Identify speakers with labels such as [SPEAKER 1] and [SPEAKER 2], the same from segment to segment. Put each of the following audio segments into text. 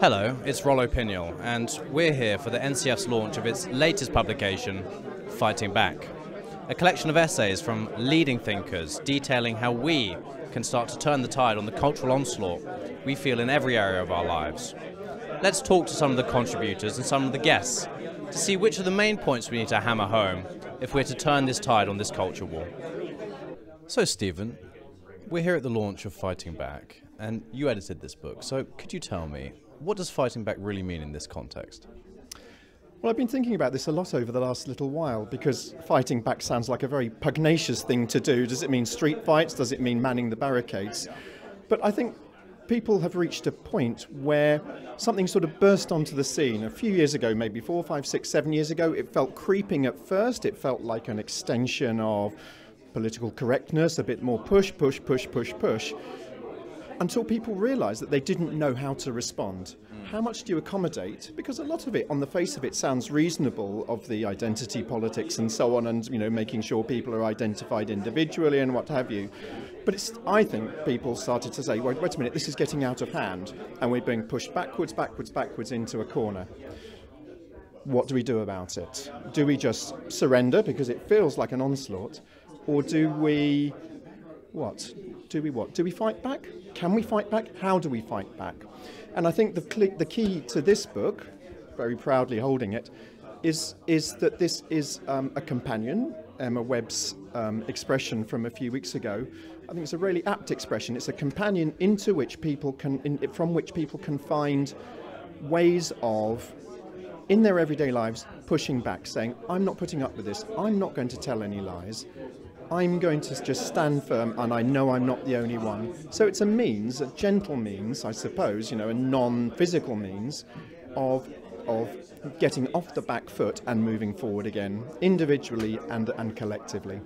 [SPEAKER 1] Hello, it's Rollo Pinhol, and we're here for the NCF's launch of its latest publication, Fighting Back. A collection of essays from leading thinkers detailing how we can start to turn the tide on the cultural onslaught we feel in every area of our lives. Let's talk to some of the contributors and some of the guests to see which are the main points we need to hammer home if we're to turn this tide on this culture war. So Stephen, we're here at the launch of Fighting Back, and you edited this book, so could you tell me, what does fighting back really mean in this context?
[SPEAKER 2] Well, I've been thinking about this a lot over the last little while because fighting back sounds like a very pugnacious thing to do. Does it mean street fights? Does it mean manning the barricades? But I think people have reached a point where something sort of burst onto the scene. A few years ago, maybe 4, 5, 6, 7 years ago, it felt creeping at first. It felt like an extension of political correctness, a bit more push, push, push, push, push, until people realised that they didn't know how to respond. How much do you accommodate? Because a lot of it, on the face of it, sounds reasonable, of the identity politics and so on, and making sure people are identified individually and what have you. But I think people started to say, wait a minute, this is getting out of hand, and we're being pushed backwards, backwards, backwards into a corner. What do we do about it? Do we just surrender because it feels like an onslaught, or do we what? Do we fight back? Can we fight back? How do we fight back? And I think the key to this book, very proudly holding it, is that this is a companion. Emma Webb's expression from a few weeks ago, I think it's a really apt expression. It's a companion from which people can find ways of, in their everyday lives, pushing back, saying, I'm not putting up with this. I'm not going to tell any lies. I'm going to just stand firm, and I know I'm not the only one. So it's a means, a gentle means, I suppose, a non-physical means of getting off the back foot and moving forward again, individually and collectively.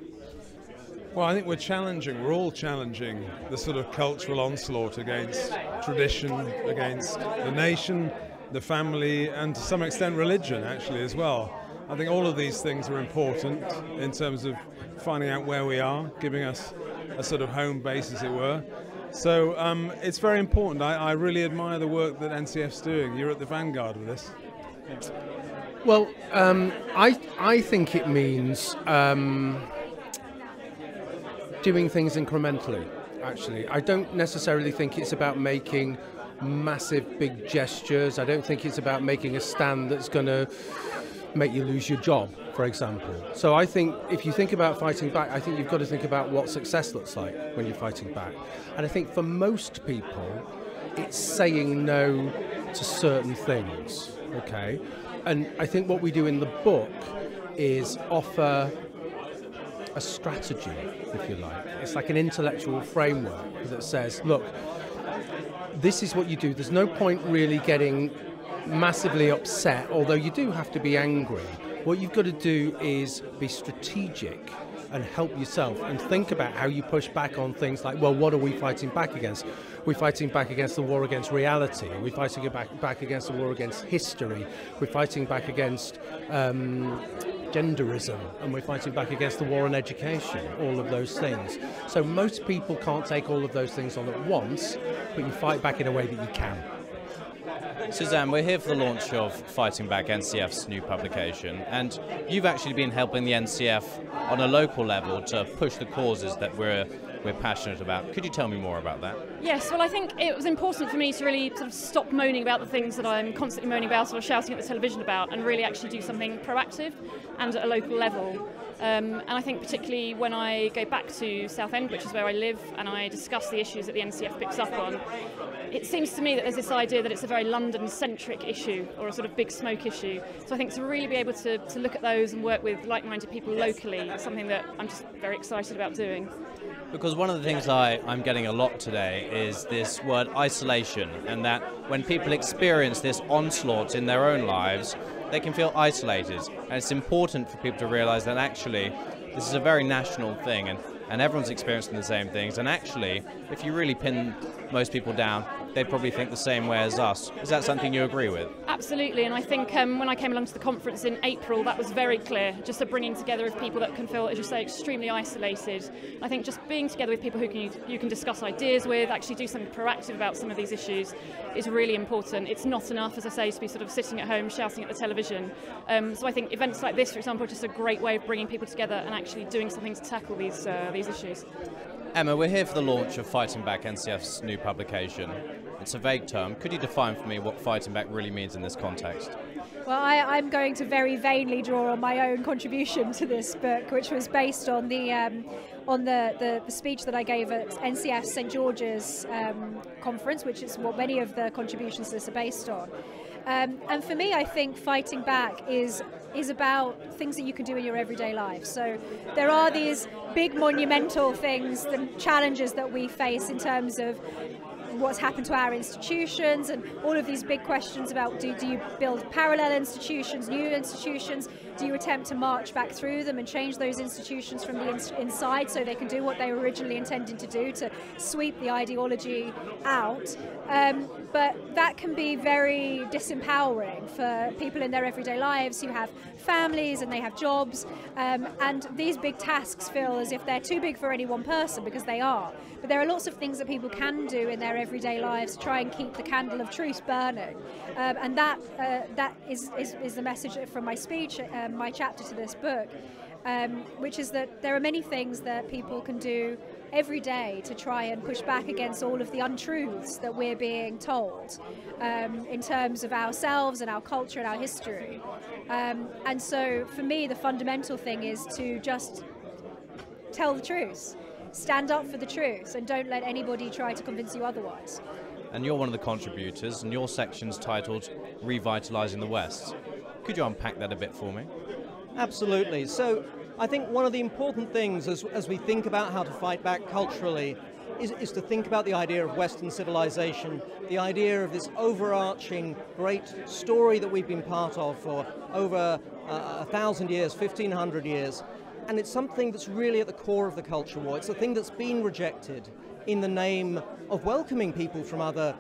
[SPEAKER 3] Well, I think we're all challenging the sort of cultural onslaught against tradition, against the nation, the family, and to some extent religion, actually, as well. I think all of these things are important in terms of finding out where we are, giving us a sort of home base, as it were. So it's very important. I really admire the work that NCF's doing. You're at the vanguard of this.
[SPEAKER 4] Well, I think it means doing things incrementally, actually. I don't necessarily think it's about making massive, big gestures. I don't think it's about making a stand that's going to make you lose your job, for example. So I think if you think about fighting back, I think you've got to think about what success looks like when you're fighting back. And I think for most people, it's saying no to certain things, okay? And I think what we do in the book is offer a strategy, if you like. It's like an intellectual framework that says, look, this is what you do. There's no point really getting massively upset, although you do have to be angry. What you've got to do is be strategic and help yourself and think about how you push back on things like, well, what are we fighting back against? We're fighting back against the war against reality. We're fighting back against the war against history. We're fighting back against genderism, and we're fighting back against the war on education, all of those things. So most people can't take all of those things on at once, but you fight back in a way that you can.
[SPEAKER 1] Suzanne, we're here for the launch of Fighting Back, NCF's new publication, and you've actually been helping the NCF on a local level to push the causes that we're passionate about. Could you tell me more about that?
[SPEAKER 5] Yes, well, I think it was important for me to really sort of stop moaning about the things that I'm constantly moaning about or shouting at the television about, and really actually do something proactive and at a local level. And I think particularly when I go back to Southend, which is where I live, and I discuss the issues that the NCF picks up on, it seems to me that there's this idea that it's a very London-centric issue or a sort of big smoke issue. So I think to really be able to look at those and work with like-minded people locally is something that I'm just very excited about doing.
[SPEAKER 1] Because one of the things I'm getting a lot today is this word isolation, and that when people experience this onslaught in their own lives, they can feel isolated. And it's important for people to realise that actually this is a very national thing, and everyone's experiencing the same things. And actually, if you really pin most people down, they probably think the same way as us. Is that something you agree with?
[SPEAKER 5] Absolutely, and I think when I came along to the conference in April, that was very clear, just a bringing together of people that can feel, as you say, extremely isolated. I think just being together with people who you can discuss ideas with, actually do something proactive about some of these issues is really important. It's not enough, as I say, to be sort of sitting at home shouting at the television. So I think events like this, for example, are just a great way of bringing people together and actually doing something to tackle these issues.
[SPEAKER 1] Emma, we're here for the launch of Fighting Back, NCF's new publication. It's a vague term. Could you define for me what fighting back really means in this context?
[SPEAKER 6] Well, I'm going to very vainly draw on my own contribution to this book, which was based on the speech that I gave at NCF St George's conference, which is what many of the contributions to this are based on. And for me, I think fighting back is about things that you can do in your everyday life. So there are these big monumental things, the challenges that we face in terms of what's happened to our institutions and all of these big questions about do you build parallel institutions, new institutions, do you attempt to march back through them and change those institutions from the inside so they can do what they were originally intended to do, to sweep the ideology out. But that can be very disempowering for people in their everyday lives who have families and they have jobs, and these big tasks feel as if they're too big for any one person, because they are. But there are lots of things that people can do in their everyday lives to try and keep the candle of truth burning, and that is the message from my speech, my chapter to this book, which is that there are many things that people can do every day to try and push back against all of the untruths that we're being told in terms of ourselves and our culture and our history. And so for me, the fundamental thing is to just tell the truth. Stand up for the truth and don't let anybody try to convince you otherwise.
[SPEAKER 1] And you're one of the contributors, and your section's titled Revitalising the West. Could you unpack that a bit for me?
[SPEAKER 7] Absolutely. So I think one of the important things as we think about how to fight back culturally is to think about the idea of Western civilization, the idea of this overarching great story that we've been part of for over 1,000 years, 1,500 years. And it's something that's really at the core of the culture war. It's a thing that's been rejected in the name of welcoming people from other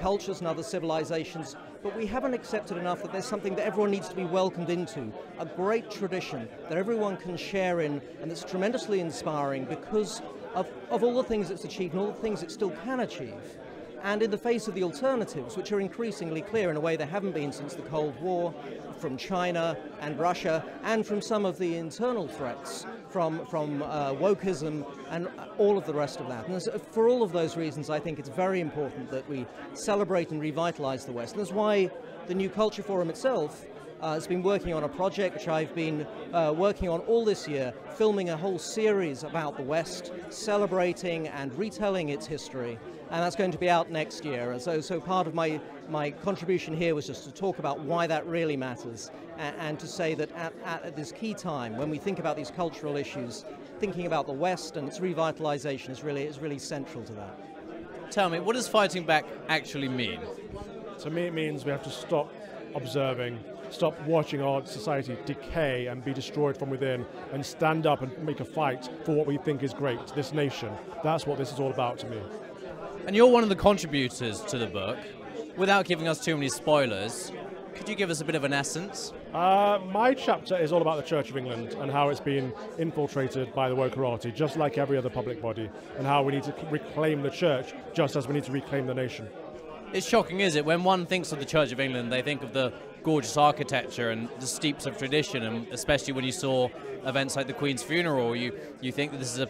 [SPEAKER 7] cultures and other civilizations, but we haven't accepted enough that there's something that everyone needs to be welcomed into, a great tradition that everyone can share in, and that's tremendously inspiring because of all the things it's achieved and all the things it still can achieve. And in the face of the alternatives, which are increasingly clear in a way they haven't been since the Cold War, from China and Russia, and from some of the internal threats from wokeism and all of the rest of that. And for all of those reasons, I think it's very important that we celebrate and revitalize the West. And that's why the New Culture Forum itself has been working on a project which I've been working on all this year, filming a whole series about the West, celebrating and retelling its history. And that's going to be out next year. So part of my contribution here was just to talk about why that really matters, and to say that at this key time, when we think about these cultural issues, thinking about the West and its revitalization is really central to that.
[SPEAKER 1] Tell me, what does fighting back actually mean?
[SPEAKER 8] To me, it means we have to stop observing, stop watching our society decay and be destroyed from within, and stand up and make a fight for what we think is great, this nation. That's what this is all about to me.
[SPEAKER 1] And you're one of the contributors to the book. Without giving us too many spoilers, could you give us a bit of an essence?
[SPEAKER 8] My chapter is all about the Church of England and how it's been infiltrated by the wokerati, just like every other public body, and how we need to reclaim the church just as we need to reclaim the nation.
[SPEAKER 1] It's shocking, is it? When one thinks of the Church of England, they think of the gorgeous architecture and the steeps of tradition, and especially when you saw events like the Queen's funeral, you think that this is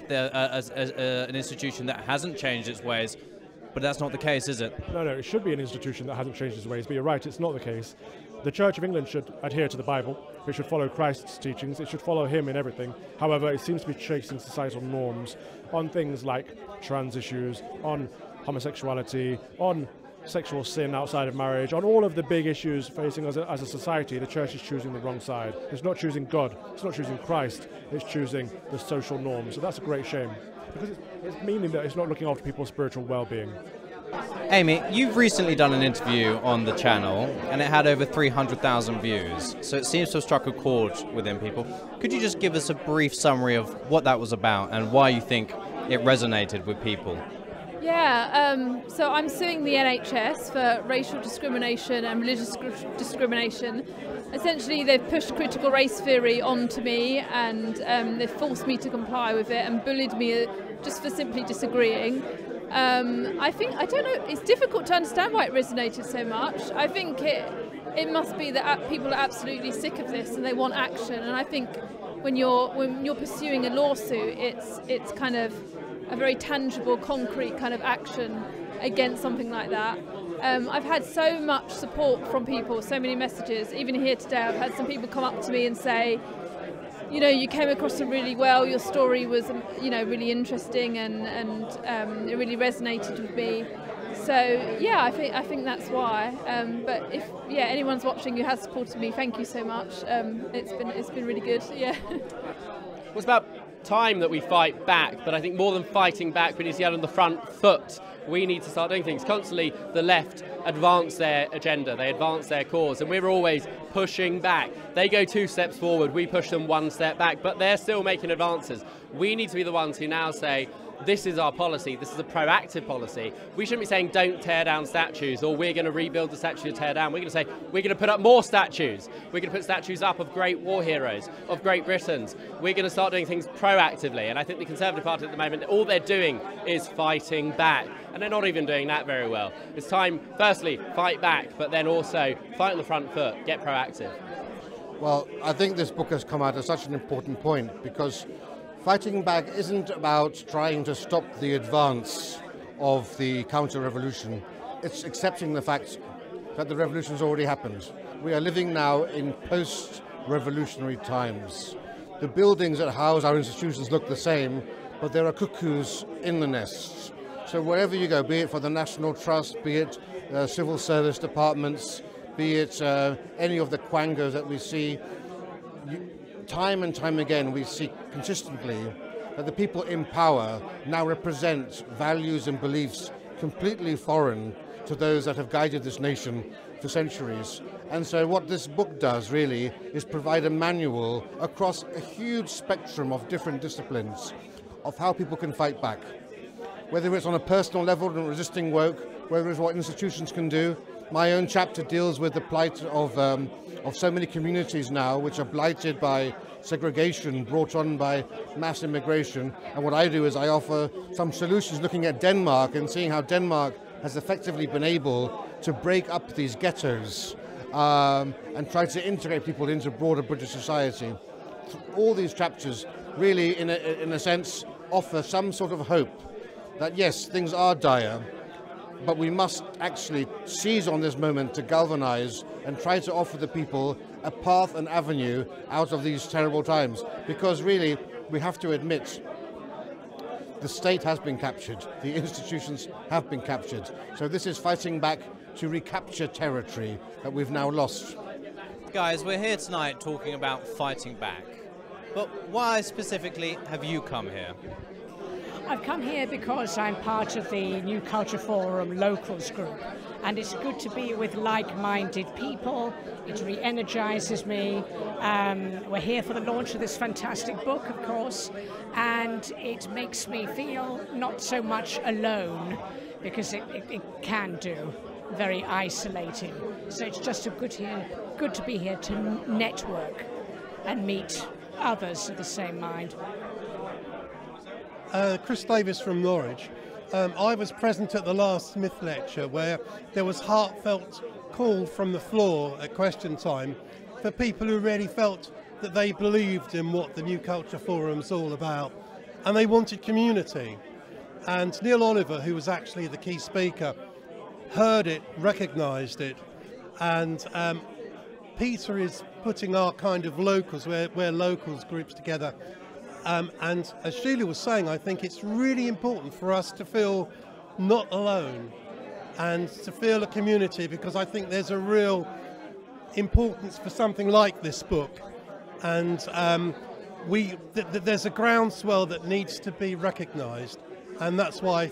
[SPEAKER 1] an institution that hasn't changed its ways. But that's not the case, is it?
[SPEAKER 8] No, it should be an institution that hasn't changed its ways, but you're right, it's not the case. The Church of England should adhere to the Bible, it should follow Christ's teachings, it should follow him in everything. However, it seems to be chasing societal norms on things like trans issues, on homosexuality, on sexual sin outside of marriage, on all of the big issues facing us as a society. The church is choosing the wrong side. It's not choosing God, it's not choosing Christ, it's choosing the social norms. So that's a great shame, because it's meaning that it's not looking after people's spiritual well-being.
[SPEAKER 1] Amy, you've recently done an interview on the channel, and it had over 300,000 views, so it seems to have struck a chord within people. Could you just give us a brief summary of what that was about and why you think it resonated with people?
[SPEAKER 9] Yeah, so I'm suing the NHS for racial discrimination and religious discrimination. Essentially, they've pushed critical race theory onto me, and they've forced me to comply with it and bullied me just for simply disagreeing. I don't know, it's difficult to understand why it resonated so much. I think it must be that people are absolutely sick of this and they want action. And I think when you're pursuing a lawsuit, it's kind of a very tangible, concrete kind of action against something like that. I've had so much support from people, so many messages. Even here today, I've had some people come up to me and say, you know, you came across it really well. Your story was, you know, really interesting, and it really resonated with me. So yeah, I think that's why. But if anyone's watching who has supported me, thank you so much. It's been really good. Yeah.
[SPEAKER 10] Well, it's about time that we fight back, but I think more than fighting back, we need to get on the front foot. We need to start doing things. Constantly, the left advance their agenda, they advance their cause, and we're always pushing back. They go 2 steps forward, we push them 1 step back, but they're still making advances. We need to be the ones who now say, this is our policy, this is a proactive policy. We shouldn't be saying don't tear down statues, or we're going to rebuild the statue to tear down. We're going to say we're going to put up more statues. We're going to put statues up of great war heroes, of great Britons. We're going to start doing things proactively, and I think the Conservative Party at the moment, all they're doing is fighting back, and they're not even doing that very well. It's time, firstly, fight back, but then also fight on the front foot, get proactive.
[SPEAKER 11] Well, I think this book has come out at such an important point, because fighting back isn't about trying to stop the advance of the counter-revolution. It's accepting the fact that the revolution's already happened. We are living now in post-revolutionary times. The buildings that house our institutions look the same, but there are cuckoos in the nests. So wherever you go, be it for the National Trust, be it civil service departments, be it any of the quangos that we see, time and time again, we see consistently that the people in power now represent values and beliefs completely foreign to those that have guided this nation for centuries. And so what this book does really is provide a manual across a huge spectrum of different disciplines of how people can fight back. Whether it's on a personal level and resisting woke, whether it's what institutions can do. My own chapter deals with the plight of so many communities now which are blighted by segregation brought on by mass immigration. And what I do is I offer some solutions looking at Denmark and seeing how Denmark has effectively been able to break up these ghettos and try to integrate people into broader British society. All these chapters really, in a sense, offer some sort of hope that yes, things are dire, but we must actually seize on this moment to galvanize and try to offer the people a path and avenue out of these terrible times. Because really, we have to admit, the state has been captured, the institutions have been captured. So this is fighting back to recapture territory that we've now lost.
[SPEAKER 1] Guys, we're here tonight talking about fighting back. But why specifically have you come here?
[SPEAKER 12] I've come here because I'm part of the New Culture Forum Locals group, and it's good to be with like-minded people. It re-energizes me. We're here for the launch of this fantastic book, of course, and it makes me feel not so much alone, because it can do very isolating. So it's just good to be here to network and meet others of the same mind.
[SPEAKER 13] Chris Davis from Norwich. I was present at the last Smith lecture where there was heartfelt call from the floor at question time for people who really felt that they believed in what the New Culture Forum's all about, and they wanted community. And Neil Oliver, who was actually the key speaker, heard it, recognised it, and Peter is putting our kind of locals, we're locals groups together. And as Sheila was saying, I think it's really important for us to feel not alone and to feel a community, because I think there's a real importance for something like this book. And there's a groundswell that needs to be recognised. And that's why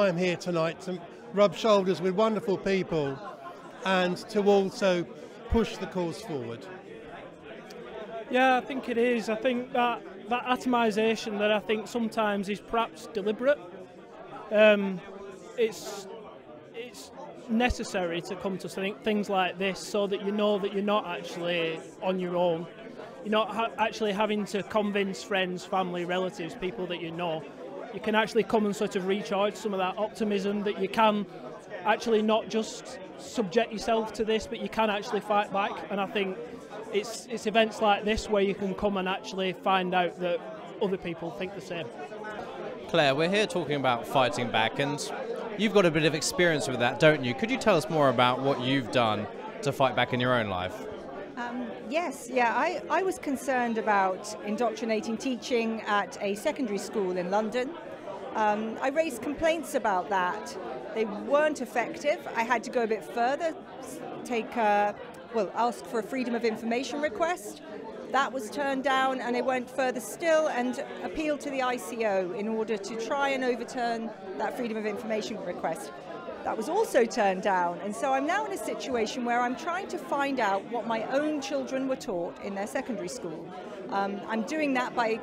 [SPEAKER 13] I'm here tonight, to rub shoulders with wonderful people and to also push the cause forward.
[SPEAKER 14] Yeah, I think it is. I think that atomisation that I think sometimes is perhaps deliberate. it's necessary to come to things like this so that you know that you're not actually on your own. You're not actually having to convince friends, family, relatives, people that you know. You can actually come and sort of recharge some of that optimism that you can actually not just subject yourself to this, but you can actually fight back. And I think it's events like this where you can come and actually find out that other people think the same.
[SPEAKER 1] Claire, we're here talking about fighting back, and you've got a bit of experience with that, don't you? Could you tell us more about what you've done to fight back in your own life?
[SPEAKER 15] Yes, I was concerned about indoctrinating teaching at a secondary school in London. I raised complaints about that. They weren't effective. I had to go a bit further, ask for a freedom of information request. That was turned down, and they went further still and appealed to the ICO in order to try and overturn that freedom of information request. That was also turned down, and so I'm now in a situation where I'm trying to find out what my own children were taught in their secondary school. I'm doing that by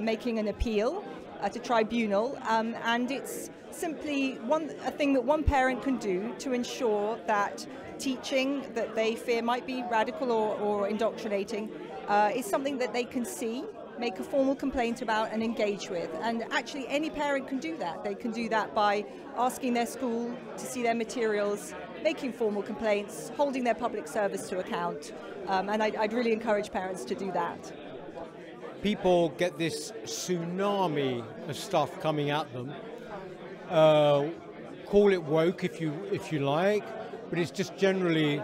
[SPEAKER 15] making an appeal at a tribunal, and it's simply a thing that one parent can do to ensure that teaching that they fear might be radical or indoctrinating is something that they can see, make a formal complaint about and engage with. And actually any parent can do that. They can do that by asking their school to see their materials, making formal complaints, holding their public service to account, and I'd really encourage parents to do that.
[SPEAKER 16] People get this tsunami of stuff coming at them. Call it woke if you like, but it's just generally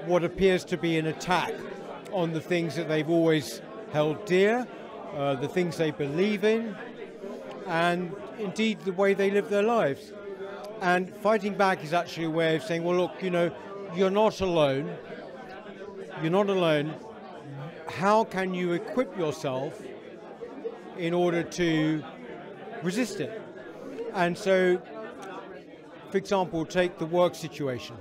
[SPEAKER 16] what appears to be an attack on the things that they've always held dear, the things they believe in, and indeed the way they live their lives. And fighting back is actually a way of saying, well, look, you're not alone. You're not alone. How can you equip yourself in order to resist it? And so, for example, take the work situation.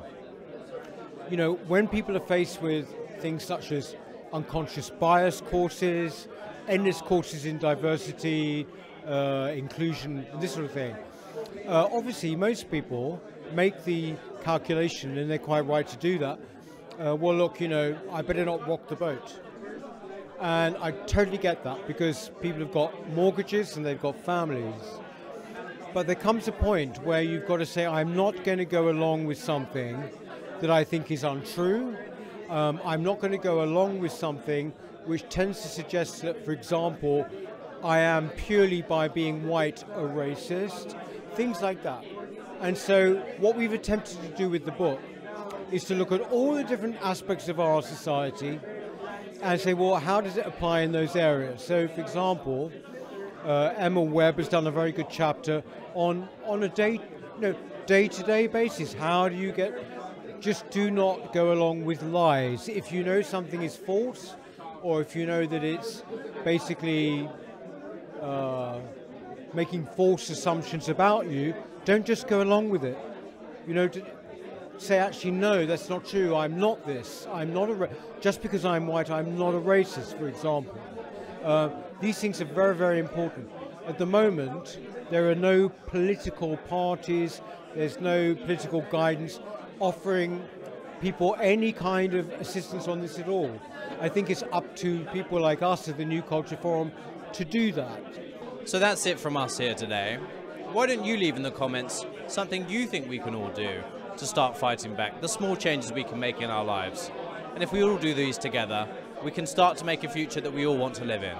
[SPEAKER 16] When people are faced with things such as unconscious bias courses, endless courses in diversity, inclusion, this sort of thing. Obviously, most people make the calculation, and they're quite right to do that. Well, look, I better not rock the boat. And I totally get that, because people have got mortgages and they've got families. But there comes a point where you've got to say, I'm not going to go along with something that I think is untrue. I'm not going to go along with something which tends to suggest that, for example, I am purely by being white a racist, things like that. And so what we've attempted to do with the book is to look at all the different aspects of our society and say, well, how does it apply in those areas? So, for example, Emma Webb has done a very good chapter on a day-to-day basis. How do you just do not go along with lies. If you know something is false, or if you know that it's basically making false assumptions about you, don't just go along with it. Say, actually, no, that's not true. I'm not this. I'm not just because I'm white, I'm not a racist, for example. These things are very, very important. At the moment, there are no political parties, there's no political guidance offering people any kind of assistance on this at all. I think it's up to people like us at the New Culture Forum to do that.
[SPEAKER 1] So that's it from us here today. Why don't you leave in the comments something you think we can all do to start fighting back, the small changes we can make in our lives. And if we all do these together, we can start to make a future that we all want to live in.